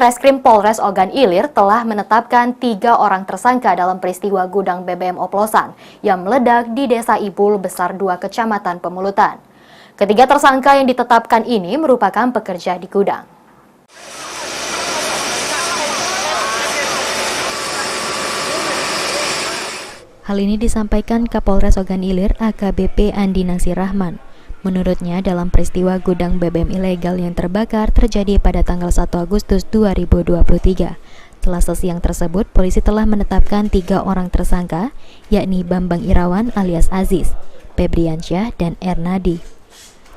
Reskrim Polres Ogan Ilir telah menetapkan 3 orang tersangka dalam peristiwa gudang BBM oplosan yang meledak di Desa Ibul Besar 2 Kecamatan Pemulutan. Ketiga tersangka yang ditetapkan ini merupakan pekerja di gudang. Hal ini disampaikan Kapolres Ogan Ilir AKBP Andi Nasir Rahman. Menurutnya, dalam peristiwa gudang BBM ilegal yang terbakar terjadi pada tanggal 1 Agustus 2023. Selasa siang tersebut, polisi telah menetapkan 3 orang tersangka, yakni Bambang Irawan alias Aziz, Febriansyah, dan Ernadi.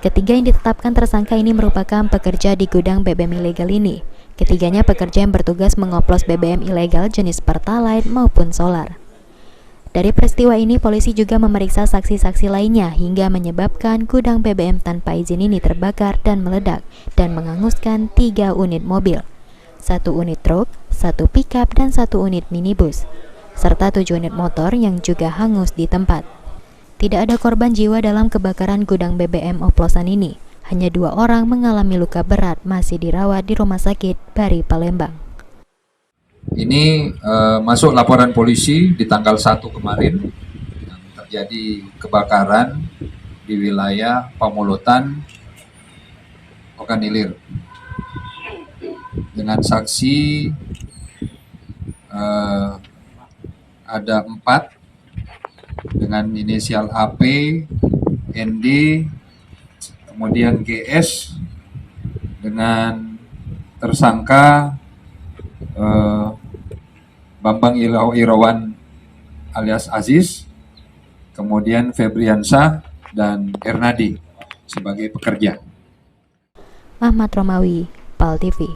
Ketiga yang ditetapkan tersangka ini merupakan pekerja di gudang BBM ilegal ini. Ketiganya pekerja yang bertugas mengoplos BBM ilegal jenis Pertalite maupun solar. Dari peristiwa ini, polisi juga memeriksa saksi-saksi lainnya hingga menyebabkan gudang BBM tanpa izin ini terbakar dan meledak dan menghanguskan 3 unit mobil, 1 unit truk, 1 pickup, dan 1 unit minibus, serta 7 unit motor yang juga hangus di tempat. Tidak ada korban jiwa dalam kebakaran gudang BBM oplosan ini. Hanya 2 orang mengalami luka berat masih dirawat di Rumah Sakit Bari Palembang. Ini masuk laporan polisi di tanggal 1 kemarin yang terjadi kebakaran di wilayah Pemulutan, Ogan Ilir. Dengan saksi ada 4 dengan inisial AP, ND, kemudian GS dengan tersangka Bambang Irawan alias Aziz, kemudian Febriansyah dan Ernadi sebagai pekerja. Ahmad Romawi, PAL TV.